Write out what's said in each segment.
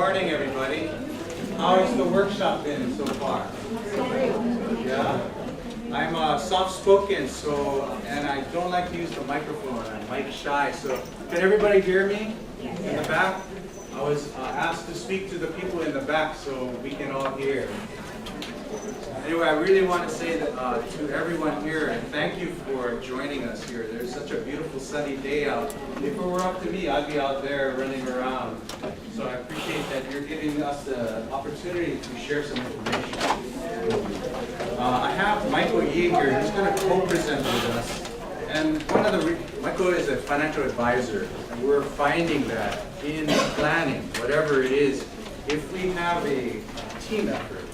morning, everybody. How's the workshop been so far? Yeah? I'm soft-spoken, and I don't like to use the microphone. I'm mic shy, so can everybody hear me in the back? I was asked to speak to the people in the back so we can all hear. Anyway, I really want to say that, to everyone here, and thank you for joining us here. There's such a beautiful sunny day out. If it were up to me, I'd be out there running around. So I appreciate that you're giving us the opportunity to share some information. I have Michael Yee here. He's going to co-present with us. And Michael is a financial advisor, and we're finding that in planning, whatever it is, if we have a team effort,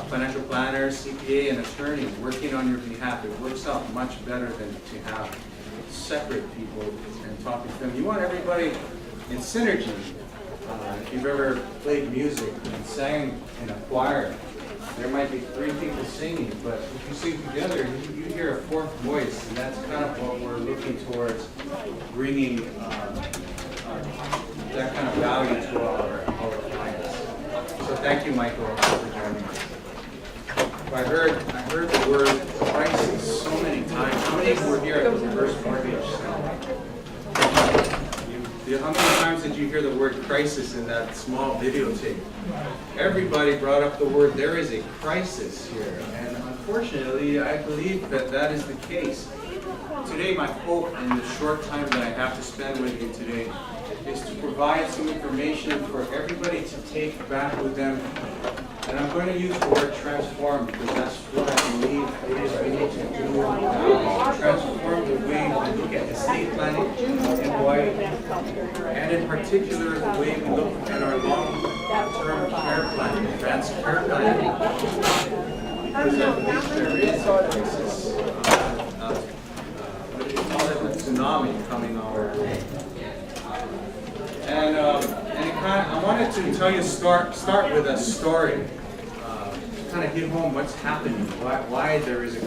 financial planner, CPA, and attorney working on your behalf, it works out much better than to have separate people and talking to them. You want everybody in synergy. If you've ever played music and sang in a choir, there might be three people singing, but if you sing together, you hear a fourth voice, and that's kind of what we're looking towards, bringing that kind of value to our clients. So thank you, Michael, for joining us. I heard the word crisis so many times. How many were here at the reverse mortgage? How many times did you hear the word crisis in that small videotape? Everybody brought up the word, there is a crisis here. And unfortunately, I believe that that is the case. Today, my hope in the short time that I have to spend with you today is to provide some information for everybody to take back with them. And I'm going to use the word transform because that's what I believe it is we need to do now. Transform the way we look at estate planning in Hawaii, and in particular the way we look at our long-term care planning, advanced care planning. Because I believe there is a crisis, what do you call it, a tsunami coming our way. And I wanted to tell you, start with a story. Kind of hit home what's happening, why there is a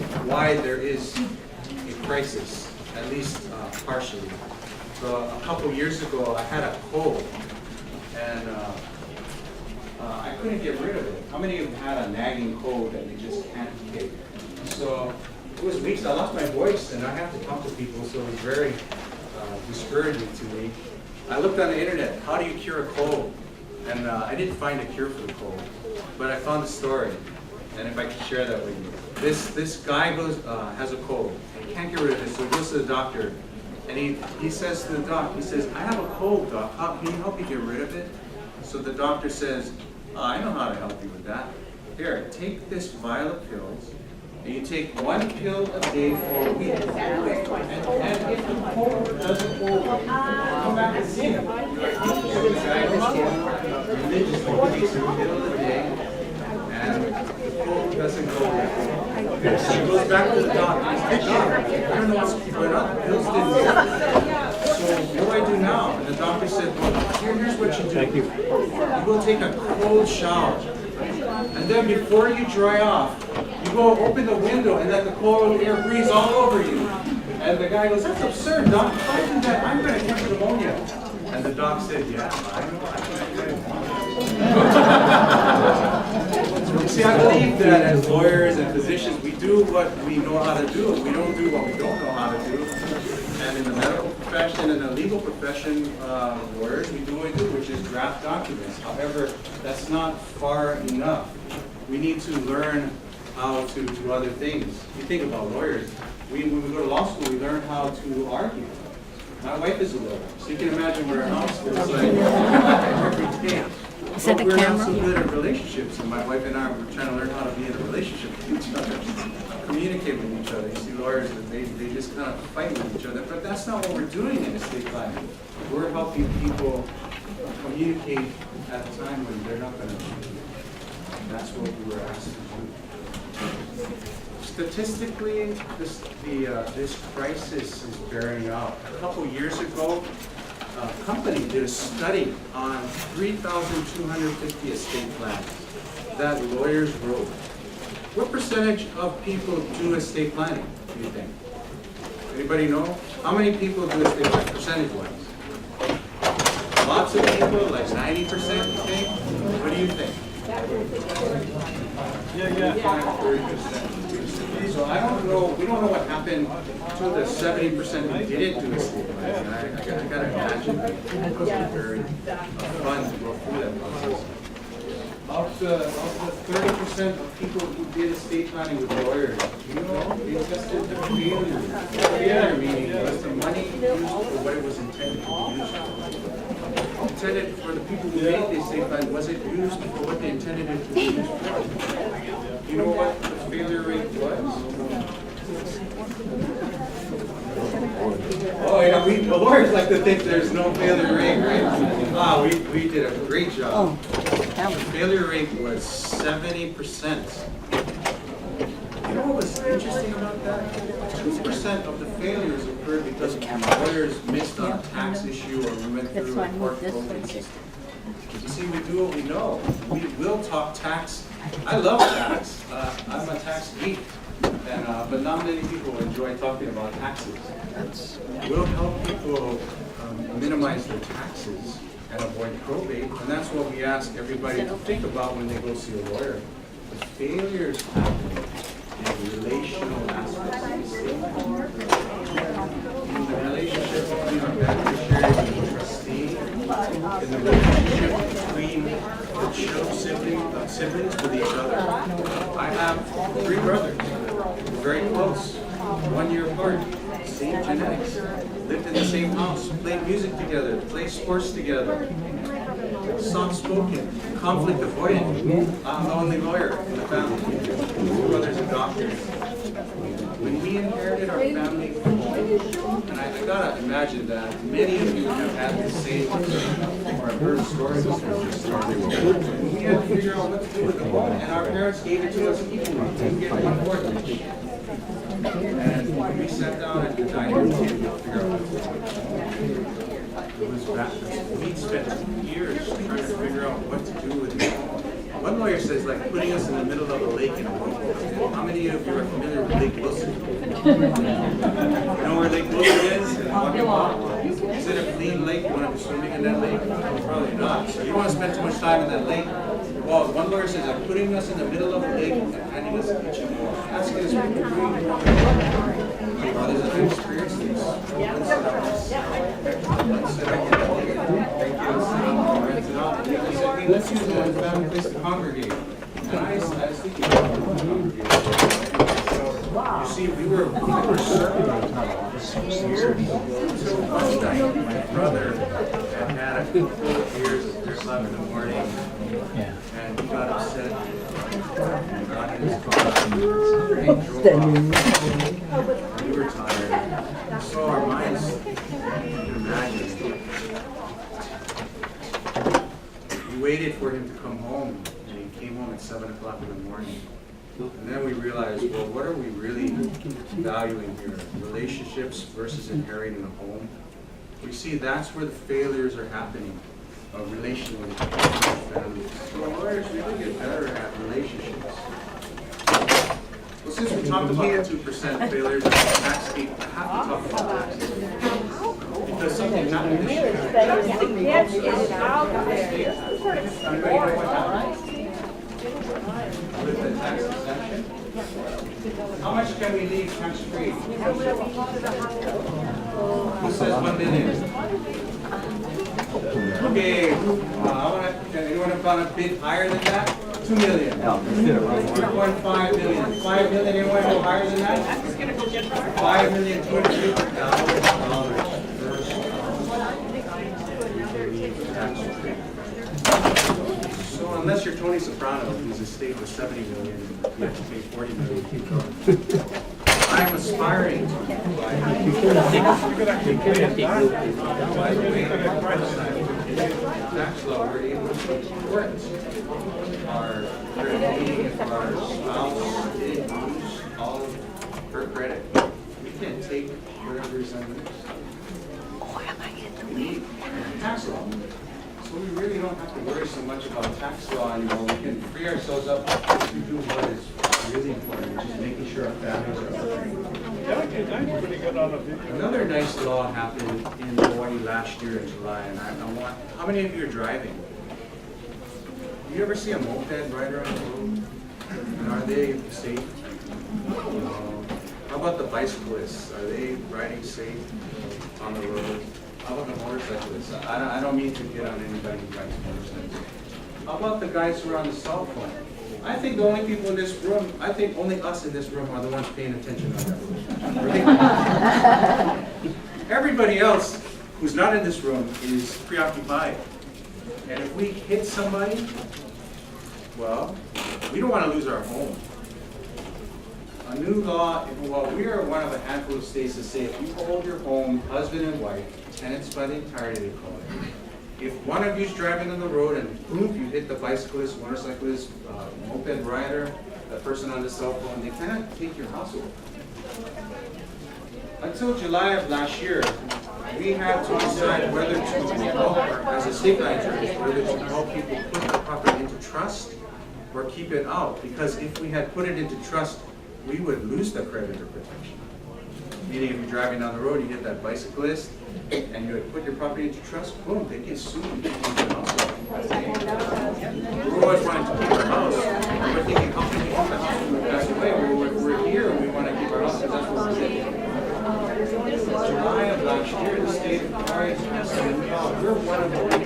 crisis, at least partially. So a couple years ago, I had a cold, and I couldn't get rid of it. How many of you had a nagging cold that you just can't kick? So it was weeks. I lost my voice, and I have to talk to people, so it was very discouraging to me. I looked on the internet, how do you cure a cold? And I didn't find a cure for the cold, but I found a story. And if I could share that with you. This guy has a cold. He can't get rid of it, so he goes to the doctor. And he says to the doc, he says, I have a cold, doc. How can you help me get rid of it? So the doctor says, I know how to help you with that. Here, take this vial of pills, and you take one pill a day for a week. And if the cold doesn't go away, come back and see him. So the guy religiously takes a pill a day, and the cold doesn't go away. So he goes back to the doctor and says, Doc, I don't know what's going on. The pills didn't work. So what do I do now? And the doctor said, well, here's what you do. Thank you. You go take a cold shower. And then before you dry off, you go open the window and let the cold air breeze all over you. And the guy goes, that's absurd, Doc. If I do that, I'm going to catch pneumonia. And the doc said, yeah, I know. I can get it. See, I believe that as lawyers and physicians, we do what we know how to do. We don't do what we don't know how to do. And in the medical profession and the legal profession, lawyers, we do what we do, which is draft documents. However, that's not far enough. We need to learn how to do other things. You think about lawyers. When we go to law school, we learn how to argue. My wife is a lawyer, so you can imagine what our house is like every day. Is that the we're camera? not so good at relationships, and my wife and I were trying to learn how to be in a relationship with each other, communicate with each other. You see lawyers, they just kind of fight with each other, but that's not what we're doing in estate planning. We're helping people communicate at a time when they're not going to. That's what we were asked to do. Statistically, this crisis is bearing out. A couple years ago, a company did a study on 3,250 estate plans that lawyers wrote. What percentage of people do estate planning, do you think? Anybody know? How many people do estate planning, percentage-wise? A lots of people, like 90%, you think? What do you think? Yeah. 30%. So I don't know, we don't know what happened to the 70% who didn't do estate planning. I gotta imagine it was very fun to go through that process. Of the 30% of people who did estate planning with lawyers, you know, they tested the failure. Failure meaning was the money used for what it was intended to be used for. Intended for the people who made the estate plan, was it used for what they intended it to be used for? You know what the failure rate was? Oh yeah, the lawyers like to think there's no failure rate, right? We did a great job. The failure rate was 70%. You know what was interesting about that? 2% of the failures occurred because lawyers missed on a tax issue or we went through a court probate system. You see, we do what we know. We will talk tax. I love tax. I'm a tax geek. But not many people enjoy talking about taxes. We'll help people minimize their taxes and avoid probate, and that's what we ask everybody to think about when they go see a lawyer. The failures happen in relational aspects of the estate. In the relationship between our beneficiaries and the trustee, in the relationship between the siblings with each other. I have 3 brothers, very close, 1 year apart, same genetics, lived in the same house, played music together, played sports together, soft-spoken, conflict avoidant. I'm the only lawyer in the family. 2 brothers are doctors. When we inherited our family home, and I gotta imagine that many of you have had the same or have heard stories of this. We had to figure out what to do with the home, and our parents gave it to us equally. We didn't get 1/4 each. And when we sat down at the dining room table to figure out what to do, it was backwards. We spent years trying to figure out what to do with it. One lawyer says, like putting us in the middle of a lake in a boat. How many of you are familiar with Lake Wilson? You know where Lake Wilson is? Is it a clean lake? You want to be swimming in that lake? Probably not. So you don't want to spend too much time in that lake. Well, one lawyer says, like putting us in the middle of a lake and handing us a kitchen bowl. Asking us what we're doing. My brothers have experienced this. Let's use it as a family place to congregate. And I was thinking about congregation. You see, we were serving until one night. My brother had a couple of beers at 3 o'clock in the morning, and he got upset. He got in his car and drove off. We were tired. So our minds, you can imagine. We waited for him to come home, and he came home at 7 o'clock in the morning. And then we realized, well, what are we really valuing here? Relationships versus inheriting a home? We see that's where the failures are happening, relationally with families. So lawyers really get better at relationships. Well, since we talked about the 2% failures of tax people, I have to talk about taxes. Because something happened this year. Anybody know what happened? With the tax exemption? How much can we leave tax-free? Who says 1 million? Okay, can anyone have gone a bit higher than that? 2 million. 2.5 million. 5 million, anyone go higher than that? $5,250,000. So unless you're Tony Soprano, whose estate was 70 million, you have to pay 40 million to keep going. I'm aspiring to by the way, tax law, we're able to support our credit meeting if our spouse didn't use all of her credit. We can't take whatever is unused. We need tax law. So we really don't have to worry so much about tax law anymore. We can free ourselves up to do what is really important, which is making sure our families are okay. Another nice law happened in Hawaii last year in July, and I want, how many of you are driving? Do you ever see a moped rider on the road? And are they safe? How about the bicyclists? Are they riding safe on the road? How about the motorcyclists? I don't mean to get on anybody who rides motorcycles. How about the guys who are on the cell phone? I think the only people in this room, I think only us in this room are the ones paying attention on that. Everybody else who's not in this room is preoccupied. And if we hit somebody, well, we don't want to lose our home. A new law, well, we are one of a handful of states that say if you hold your home, husband and wife, tenants by the entirety, they call it. If one of you is driving on the road and boom, you hit the bicyclist, motorcyclist, moped rider, the person on the cell phone, they cannot take your house away. Until July of last year, we had to decide whether to help, as a state line church, whether to help people put the property into trust or keep it out. Because if we had put it into trust, we would lose the creditor protection. Meaning if you're driving down the road, you hit that bicyclist, and you would put your property into trust, boom, they get sued. We're always wanting to keep our house. We're thinking, how can we keep the house when we pass away? We're here and we want to keep our house because that's what we're doing. July of last year, the state of Hawaii said, we're one of the only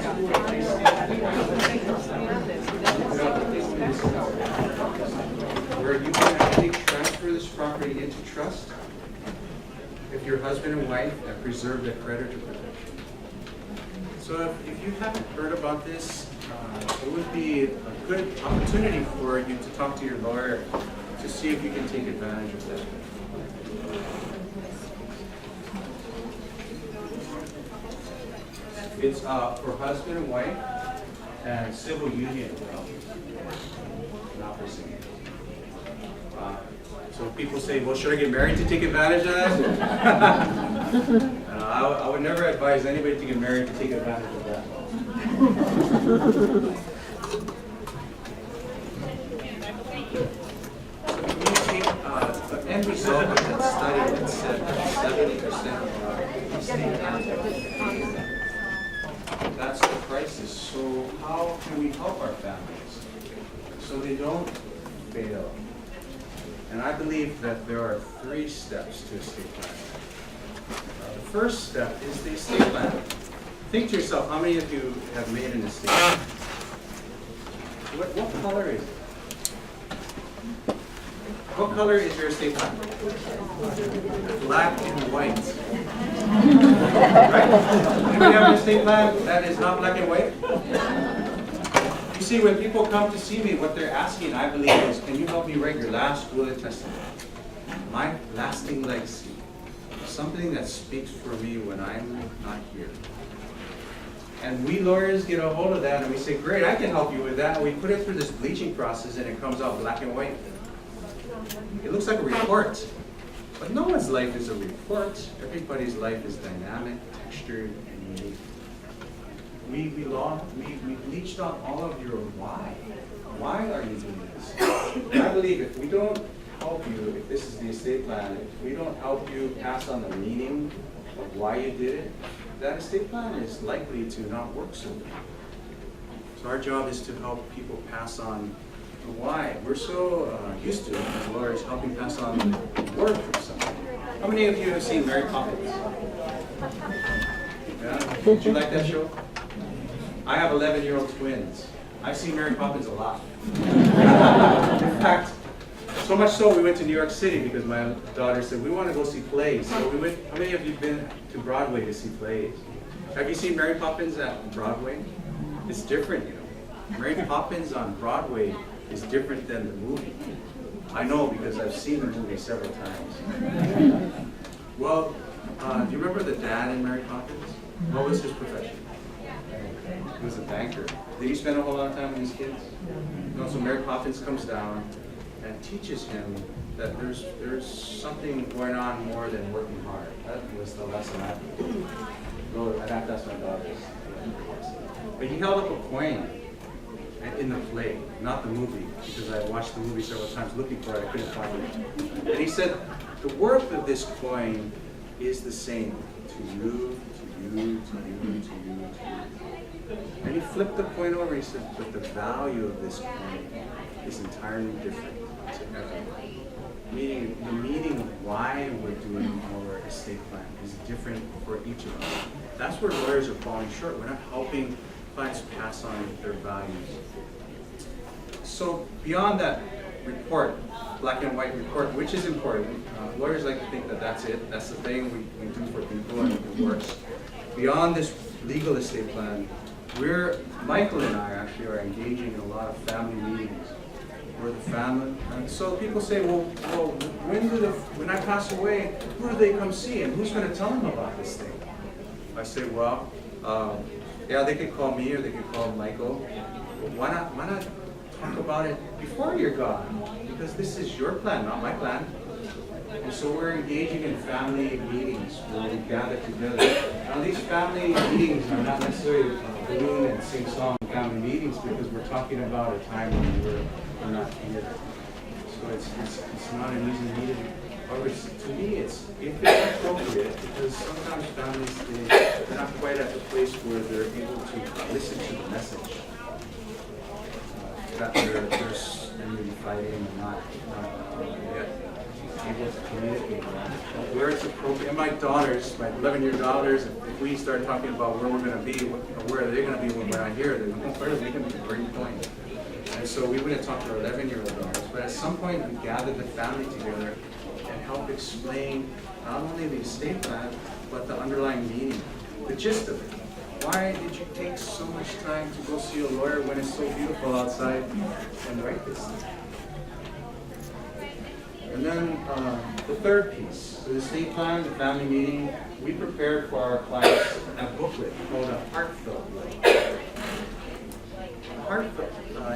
where you can actually transfer this property into trust if your husband and wife have preserved their creditor protection. So if you haven't heard about this, it would be a good opportunity for you to talk to your lawyer to see if you can take advantage of that. It's for husband and wife and civil union, not for singing. So people say, well, should I get married to take advantage of that? I would never advise anybody to get married to take advantage of that. The end result of that study that said that 70% of our estate that's the crisis. So how can we help our families so they don't fail? And I believe that there are 3 steps to estate planning. The first step is the estate plan. Think to yourself, how many of you have made an estate plan? What color is it? What color is your estate plan? Black and white. Right? Anybody have an estate plan that is not black and white? You see, when people come to see me, what they're asking, I believe, is, can you help me write your last will and testament? My lasting legacy. Something that speaks for me when I'm not here. And we lawyers get a hold of that and we say, great, I can help you with that. And we put it through this bleaching process and it comes out black and white. It looks like a report. But no one's life is a report. Everybody's life is dynamic, textured, and unique. We bleached out all of your why. Why are you doing this? I believe if we don't help you, if this is the estate plan, if we don't help you pass on the meaning of why you did it, that estate plan is likely to not work so well. So our job is to help people pass on the why. We're so used to, as lawyers, helping pass on the word from someone. How many of you have seen Mary Poppins? Yeah? Did you like that show? I have 11-year-old twins. I've seen Mary Poppins a lot. In fact, so much so we went to New York City because my daughter said, we want to go see plays. So we went, how many of you have been to Broadway to see plays? Have you seen Mary Poppins at Broadway? It's different, you know. Mary Poppins on Broadway is different than the movie. I know because I've seen the movie several times. Well, do you remember the dad in Mary Poppins? What was his profession? He was a banker. Did he spend a whole lot of time with his kids? No, so Mary Poppins comes down and teaches him that there's something going on more than working hard. That was the lesson I learned. Well, that's my daughter's. But he held up a coin, in the play, not the movie, because I watched the movie several times looking for it, I couldn't find it. And he said, the worth of this coin is the same to you, to you, to you, to you, to you. And he flipped the coin over and he said, but the value of this coin is entirely different to everyone. Meaning, the meaning of why we're doing our estate plan is different for each of us. That's where lawyers are falling short. We're not helping clients pass on their values. So beyond that report, black and white report, which is important, lawyers like to think that that's it, that's the thing we do for people and it works. Beyond this legal estate plan, Michael and I actually are engaging in a lot of family meetings. We're the family. And so people say, well, when I pass away, who do they come see and who's going to tell them about this thing? I say, well, yeah, they could call me or they could call Michael. But why not talk about it before you're gone? Because this is your plan, not my plan. And so we're engaging in family meetings where we gather together. Now these family meetings are not necessarily balloon and sing-song family meetings because we're talking about a time when we're not here. So it's not an easy meeting. However, to me, it's appropriate because sometimes families, they're not quite at the place where they're able to listen to the message. That they're maybe fighting and not yet able to communicate. Where it's appropriate, and my 11-year daughters, if we start talking about where we're going to be, where are they going to be when we're not here, then we can be very point. And so we wouldn't talk to our 11-year-old daughters, but at some point we gathered the family together and help explain not only the estate plan, but the underlying meaning, the gist of it. Why did you take so much time to go see a lawyer when it's so beautiful outside and write this thing? And then the third piece, so the estate plan, the family meeting, we prepared for our clients a booklet called a heartfelt letter. Heartfelt.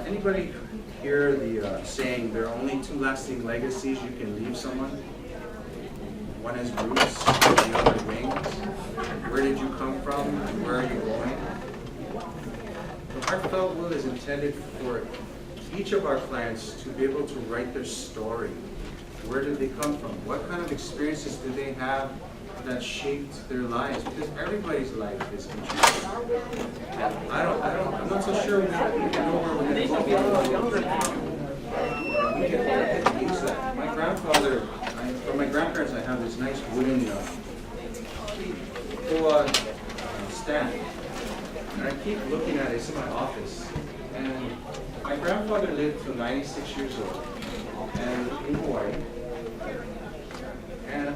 Anybody hear the saying, there are only two lasting legacies you can leave someone? One has roots, the other wings. Where did you come from and where are you going? The heartfelt will is intended for each of our clients to be able to write their story. Where did they come from? What kind of experiences did they have that shaped their lives? Because everybody's life is interesting. I'm not so sure we know where we're going to go. We can use that. My grandfather, from my grandparents, I have this nice wooden stand. And I keep looking at it. It's in my office. And my grandfather lived till 96 years old. And in Hawaii. And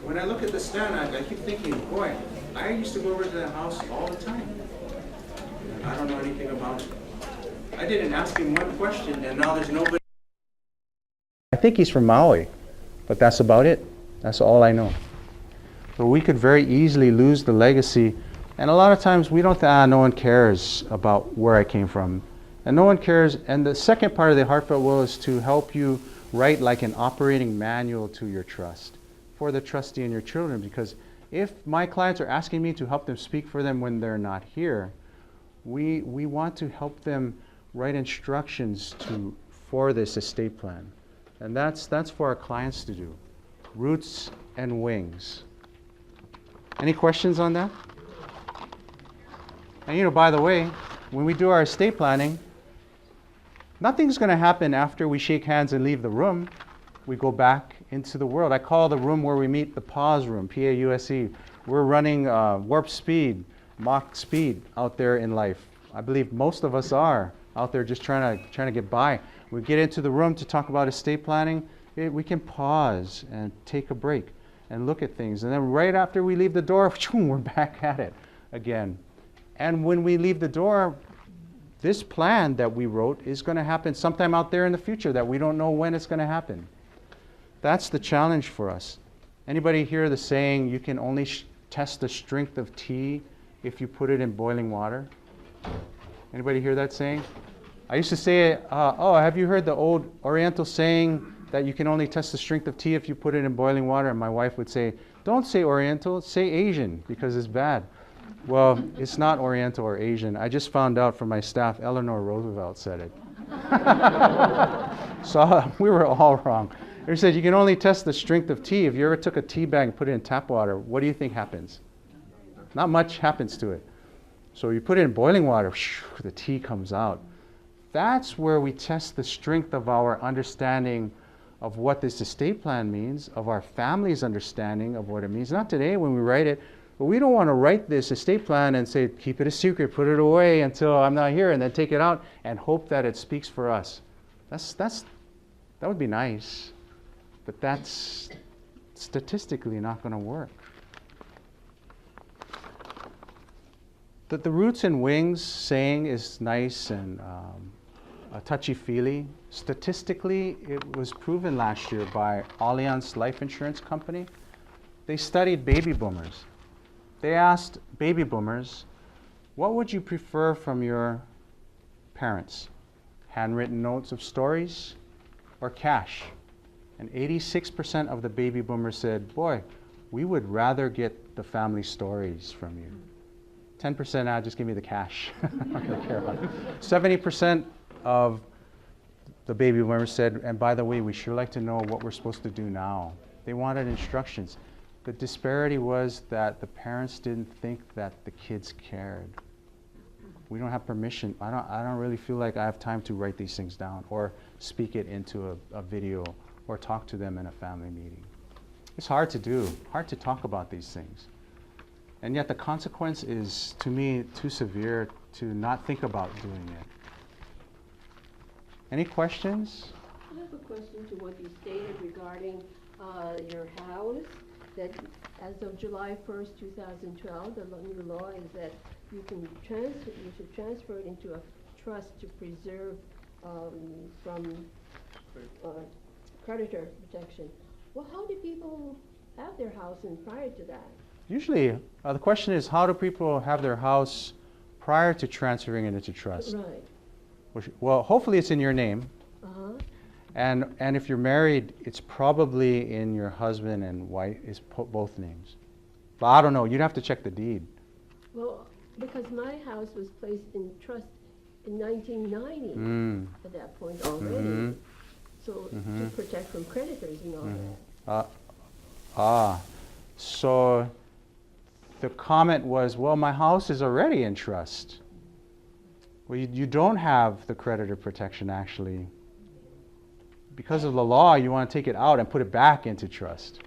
when I look at the stand, I keep thinking, boy, I used to go over to the house all the time. And I don't know anything about it. I didn't ask him one question, and now there's nobody. I think he's from Maui, but that's about it. That's all I know. So we could very easily lose the legacy. And a lot of times we don't think, no one cares about where I came from. And no one cares. And the second part of the heartfelt will is to help you write like an operating manual to your trust for the trustee and your children. Because if my clients are asking me to help them speak for them when they're not here, we want to help them write instructions for this estate plan. And that's for our clients to do. Roots and wings. Any questions on that? And by the way, when we do our estate planning, nothing's going to happen after we shake hands and leave the room. We go back into the world. I call the room where we meet the pause room, P-A-U-S-E. We're running warp speed, Mach speed out there in life. I believe most of us are out there just trying to get by. We get into the room to talk about estate planning. We can pause and take a break and look at things. And then right after we leave the door, we're back at it again. And when we leave the door, this plan that we wrote is going to happen sometime out there in the future that we don't know when it's going to happen. That's the challenge for us. Anybody hear the saying, you can only test the strength of tea if you put it in boiling water? Anybody hear that saying? I used to say, have you heard the old Oriental saying that you can only test the strength of tea if you put it in boiling water? And my wife would say, don't say Oriental, say Asian, because it's bad. Well, it's not Oriental or Asian. I just found out from my staff, Eleanor Roosevelt said it. So we were all wrong. They said you can only test the strength of tea. If you ever took a tea bag and put it in tap water, what do you think happens? Not much happens to it. So you put it in boiling water, the tea comes out. That's where we test the strength of our understanding of what this estate plan means, of our family's understanding of what it means. Not today when we write it, but we don't want to write this estate plan and say, keep it a secret, put it away until I'm not here, and then take it out and hope that it speaks for us. That would be nice, but that's statistically not going to work. The roots and wings saying is nice and touchy-feely. Statistically, it was proven last year by Allianz Life Insurance Company. They studied baby boomers. They asked baby boomers, what would you prefer from your parents? Handwritten notes of stories or cash? And 86% of the baby boomers said, boy, we would rather get the family stories from you. 10%, just give me the cash. I'm not going to care about it. 70% of the baby boomers said, and by the way, we sure like to know what we're supposed to do now. They wanted instructions. The disparity was that the parents didn't think that the kids cared. We don't have permission. I don't really feel like I have time to write these things down or speak it into a video or talk to them in a family meeting. It's hard to do, hard to talk about these things. And yet the consequence is, to me, too severe to not think about doing it. Any questions? I have a question to what you stated regarding your house, that as of July 1st, 2012, the new law is that you should transfer it into a trust to preserve from creditor protection. Well, how do people have their house prior to that? Usually, the question is, how do people have their house prior to transferring it into trust? Right. Well, hopefully it's in your name. Uh-huh. And if you're married, it's probably in your husband and wife, both names. But I don't know, you'd have to check the deed. Well, because my house was placed in trust in 1990 at that point already. So to protect from creditors and all that. So the comment was, well, my house is already in trust. Well, you don't have the creditor protection, actually. Because of the law, you want to take it out and put it back into trust.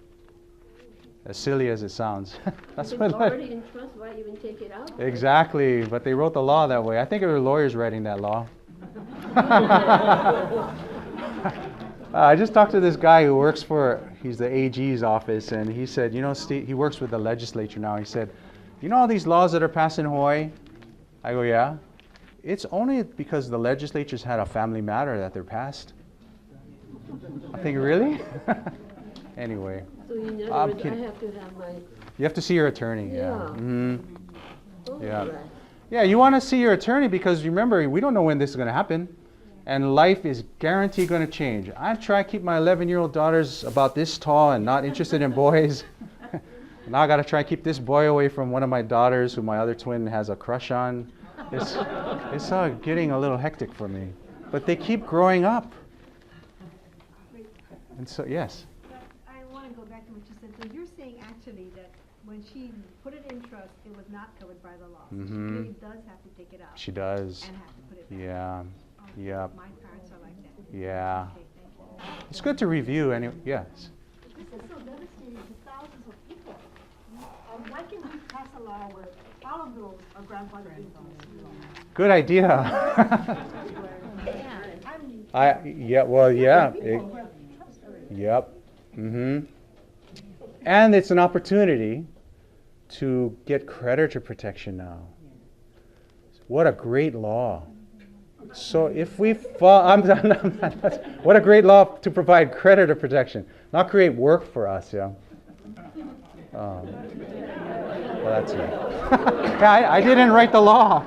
As silly as it sounds. That's if it's already in trust, why even take it out? Exactly, but they wrote the law that way. I think it were lawyers writing that law. I just talked to this guy who works he's the AG's office, and he said, you know, Steve, he works with the legislature now. He said, you know all these laws that are passed in Hawaii? I go, yeah. It's only because the legislature's had a family matter that they're passed. I think, really? Anyway. So in other words, I have to have my... You have to see your attorney, yeah. Mm-hmm. Oh, Yeah. right. Yeah, you want to see your attorney because remember, we don't know when this is going to happen. And life is guaranteed going to change. I try to keep my 11-year-old daughters about this tall and not interested in boys. Now I got to try to keep this boy away from one of my daughters who my other twin has a crush on. It's getting a little hectic for me. But they keep growing up. And so, yes. But I want to go back to what you said. So you're saying actually that when she put it in trust, it was not covered by the law. So she really does have to take it out. She does. And have to put it back. Yeah. Okay. Yeah. My parents are like that. Yeah. Okay, thank you. It's good to review anyway. Yes. This is so devastating to thousands of people. Why can't we pass a law where all of those are grandfathered into this law? Good idea. Yep. And it's an opportunity to get creditor protection now. What a great law. So if we fall, what a great law to provide creditor protection, not create work for us, yeah. Well, that's it. Yeah, I didn't write the law.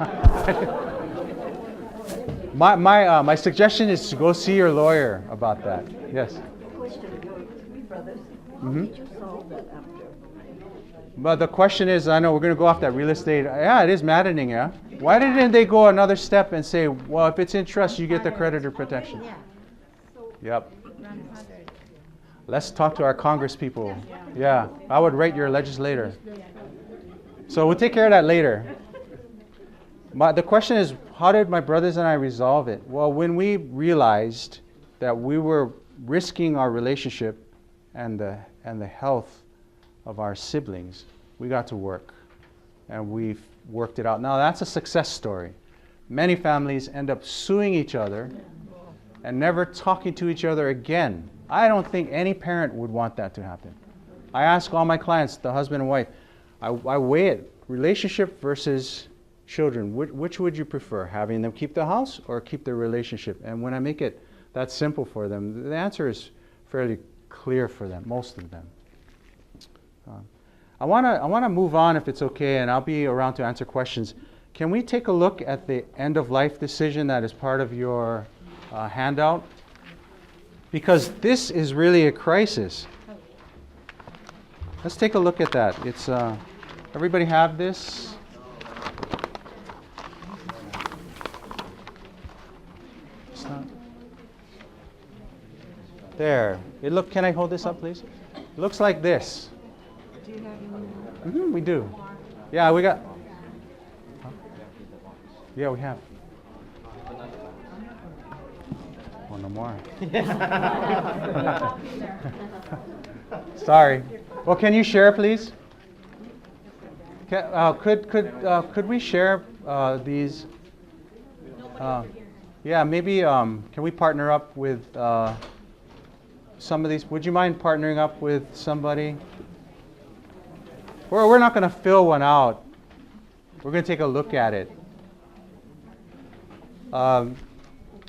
My suggestion is to go see your lawyer about that. Yes. Question, your three brothers, how did you solve that after? But the question is, I know we're going to go off that real estate. Yeah, it is maddening, yeah? Why didn't they go another step and say, well, if it's in trust, you get the creditor protection? Yep. Let's talk to our Congress people. Yeah, I would rate your legislator. So we'll take care of that later. The question is, how did my brothers and I resolve it? Well, when we realized that we were risking our relationship and the health of our siblings, we got to work. And we've worked it out. Now, that's a success story. Many families end up suing each other and never talking to each other again. I don't think any parent would want that to happen. I ask all my clients, the husband and wife, I weigh it, relationship versus children. Which would you prefer, having them keep the house or keep their relationship? And when I make it that simple for them, the answer is fairly clear for them, most of them. I want to move on, if it's okay, and I'll be around to answer questions. Can we take a look at the end-of-life decision that is part of your handout? Because this is really a crisis. Let's take a look at that. It's everybody have this? It's not. There. Can I hold this up, please? It looks like this. Do you have any? We do. Yeah, we got. Huh? Yeah, we have. Oh, no more. Sorry. Well, can you share, please? Could we share these? Yeah, maybe. Can we partner up with some of these? Would you mind partnering up with somebody? We're not going to fill one out. We're going to take a look at it.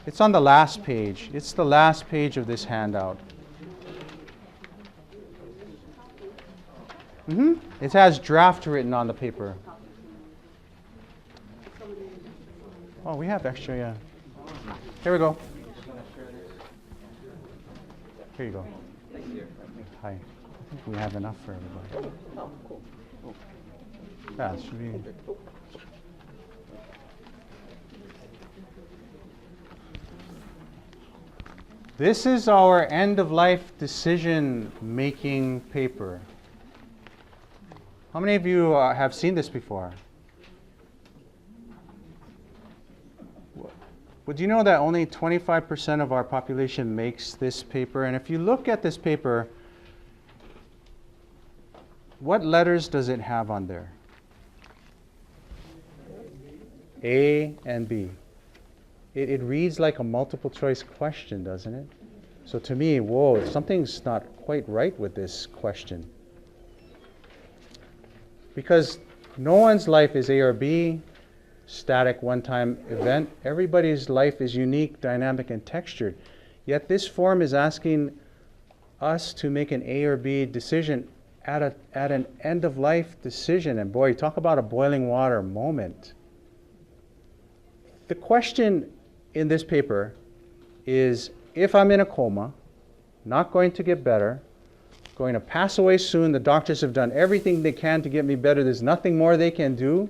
It's on the last page. It's the last page of this handout. It has draft written on the paper. Oh, we have extra, yeah. Here we go. Here you go. Hi. I think we have enough for everybody. Yeah, it should be. This is our end-of-life decision-making paper. How many of you have seen this before? Would you know that only 25% of our population makes this paper? And if you look at this paper, what letters does it have on there? A and B. It reads like a multiple choice question, doesn't it? So to me, whoa, something's not quite right with this question. Because no one's life is A or B, static one-time event. Everybody's life is unique, dynamic, and textured. Yet this form is asking us to make an A or B decision at an end-of-life decision. And boy, talk about a boiling water moment. The question in this paper is, if I'm in a coma, not going to get better, going to pass away soon, the doctors have done everything they can to get me better, there's nothing more they can do,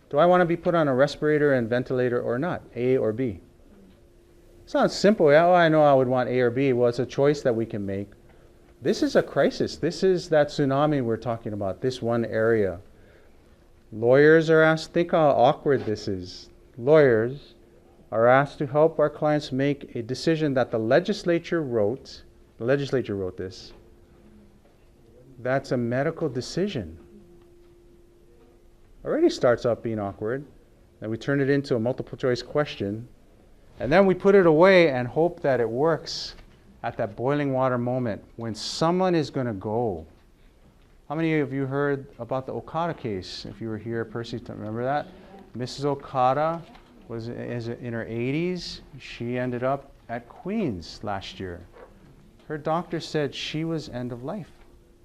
do I want to be put on a respirator and ventilator or not, A or B? Sounds simple. Yeah, I know I would want A or B. Well, it's a choice that we can make. This is a crisis. This is that tsunami we're talking about, this one area. Lawyers are asked, think how awkward this is. Lawyers are asked to help our clients make a decision that the legislature wrote this. That's a medical decision. Already starts out being awkward. Then we turn it into a multiple choice question. And then we put it away and hope that it works at that boiling water moment when someone is going to go. How many of you heard about the Okada case? If you were here, Percy, remember that? Mrs. Okada was in her 80s. She ended up at Queens last year. Her doctor said she was end of life.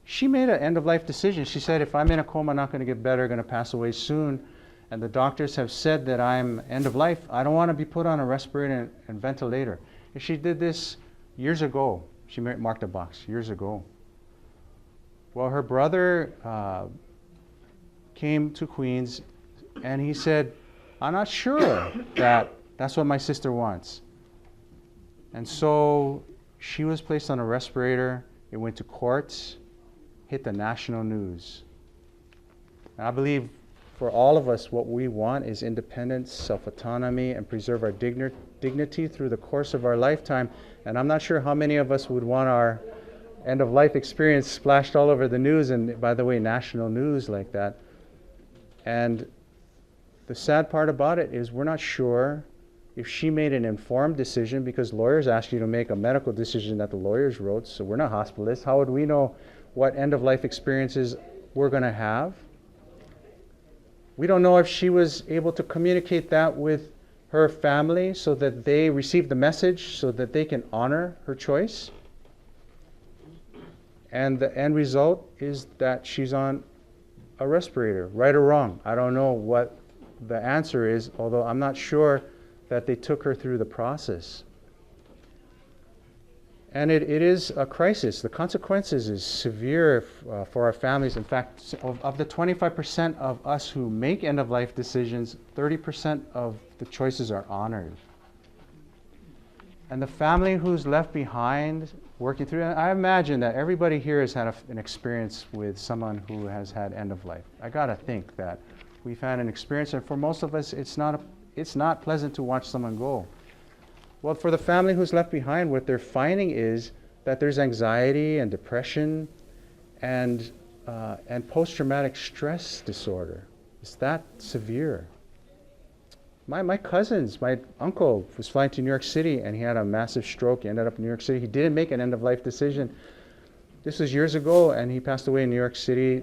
She made an end of life decision. She said, if I'm in a coma, I'm not going to get better, going to pass away soon, and the doctors have said that I'm end of life, I don't want to be put on a respirator and ventilator. And she did this years ago. She marked a box years ago. Well, her brother came to Queens and he said, I'm not sure that that's what my sister wants. And so she was placed on a respirator. It went to courts, hit the national news. And I believe for all of us, what we want is independence, self-autonomy, and preserve our dignity through the course of our lifetime. And I'm not sure how many of us would want our end-of-life experience splashed all over the news, and by the way, national news like that. And the sad part about it is we're not sure if she made an informed decision, because lawyers ask you to make a medical decision that the lawyers wrote, so we're not hospitalists. How would we know what end-of-life experiences we're going to have? We don't know if she was able to communicate that with her family so that they receive the message so that they can honor her choice. And the end result is that she's on a respirator, right or wrong. I don't know what the answer is, although I'm not sure that they took her through the process. And it is a crisis. The consequences is severe for our families. In fact, of the 25% of us who make end-of-life decisions, 30% of the choices are honored. And the family who's left behind working through it, I imagine that everybody here has had an experience with someone who has had end-of-life. I gotta think that we've had an experience, and for most of us, it's not pleasant to watch someone go. Well, for the family who's left behind, what they're finding is that there's anxiety and depression and post-traumatic stress disorder. It's that severe. My cousins, my uncle was flying to New York City and he had a massive stroke. He ended up in New York City. He didn't make an end-of-life decision. This was years ago, and he passed away in New York City.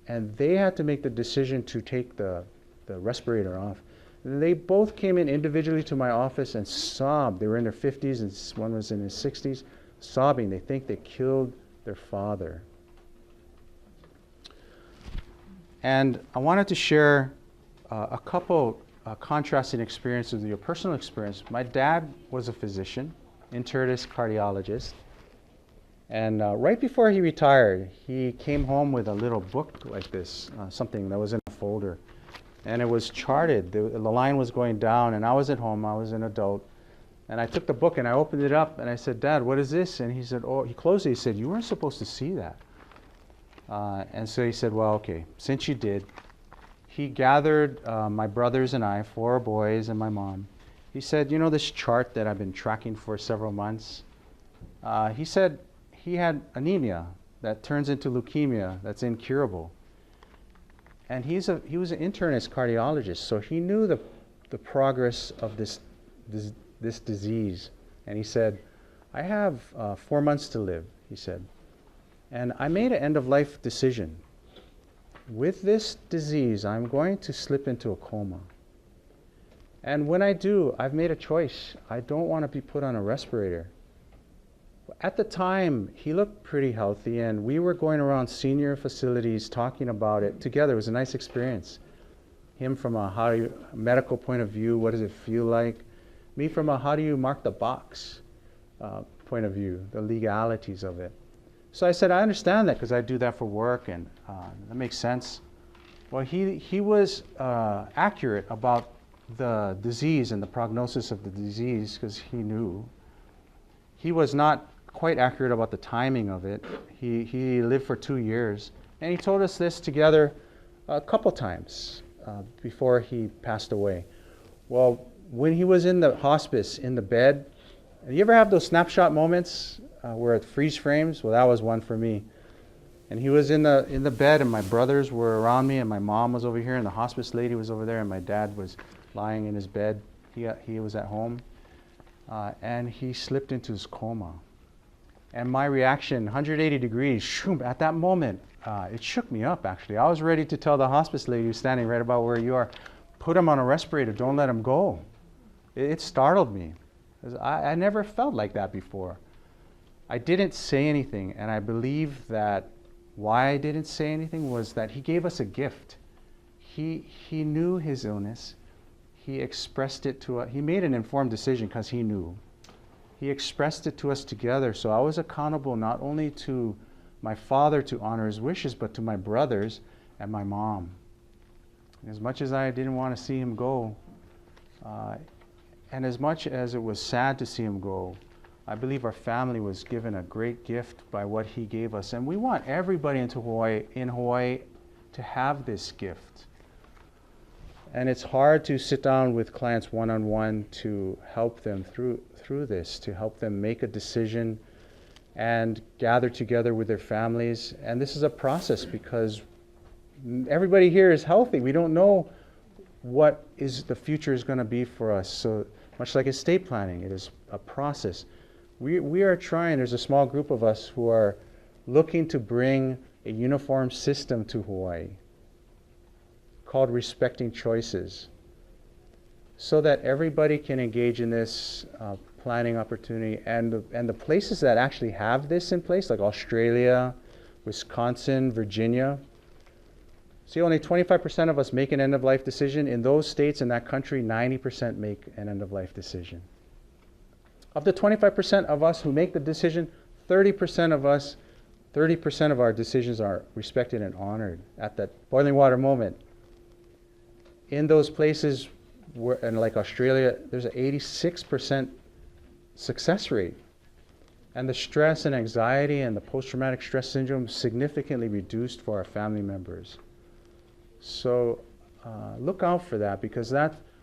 And they had to make the decision to take the respirator off. They both came in individually to my office and sobbed. They were in their 50s and one was in his 60s, sobbing. They think they killed their father. And I wanted to share a couple contrasting experiences with your personal experience. My dad was a physician, internist cardiologist. And right before he retired, he came home with a little book like this, something that was in a folder. And it was charted. The line was going down, and I was at home. I was an adult. And I took the book, and I opened it up, and I said, Dad, what is this? And he said, oh, he closed it. He said, you weren't supposed to see that. And so he said, well, okay, since you did. He gathered my brothers and I, 4 boys and my mom. He said, you know this chart that I've been tracking for several months? He said he had anemia that turns into leukemia that's incurable. And he was an internist cardiologist, so he knew the progress of this disease. And he said, I have 4 months to live, he said. And I made an end-of-life decision. With this disease, I'm going to slip into a coma. And when I do, I've made a choice. I don't want to be put on a respirator. At the time, he looked pretty healthy, and we were going around senior facilities talking about it together. It was a nice experience. Him from a medical point of view, what does it feel like? Me from a how do you mark the box point of view, the legalities of it. So I said, I understand that because I do that for work, and that makes sense. Well, he was accurate about the disease and the prognosis of the disease because he knew. He was not quite accurate about the timing of it. He lived for 2 years, and he told us this together a couple times before he passed away. Well, when he was in the hospice, in the bed, you ever have those snapshot moments where it freeze frames? Well, that was one for me. And he was in the bed, and my brothers were around me, and my mom was over here, and the hospice lady was over there, and my dad was lying in his bed. He was at home, and he slipped into his coma. And my reaction, 180 degrees, shoom, at that moment, it shook me up, actually. I was ready to tell the hospice lady who's standing right about where you are, put him on a respirator, don't let him go. It startled me. I never felt like that before. I didn't say anything, and I believe that why I didn't say anything was that he gave us a gift. He knew his illness. He expressed it to us. He made an informed decision because he knew. He expressed it to us together, so I was accountable not only to my father to honor his wishes, but to my brothers and my mom. As much as I didn't want to see him go, and as much as it was sad to see him go, I believe our family was given a great gift by what he gave us. And we want everybody in Hawaii to have this gift. And it's hard to sit down with clients one-on-one to help them through this, to help them make a decision and gather together with their families. And this is a process because everybody here is healthy. We don't know what the future is going to be for us. So much like estate planning, it is a process. We are trying, there's a small group of us who are looking to bring a uniform system to Hawaii called Respecting Choices, so that everybody can engage in this planning opportunity. And the places that actually have this in place, like Australia, Wisconsin, Virginia, see, only 25% of us make an end-of-life decision. In those states in that country, 90% make an end-of-life decision. Of the 25% of us who make the decision, 30% of our decisions are respected and honored at that boiling water moment. In those places, and like Australia, there's an 86% success rate. And the stress and anxiety and the post-traumatic stress syndrome significantly reduced for our family members. So look out for that, because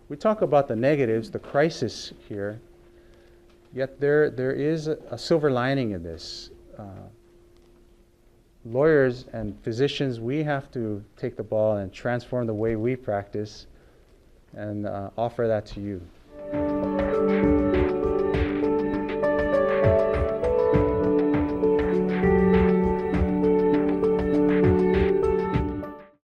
we talk about the negatives, the crisis here, yet there is a silver lining in this. Lawyers and physicians, we have to take the ball and transform the way we practice and offer that to you.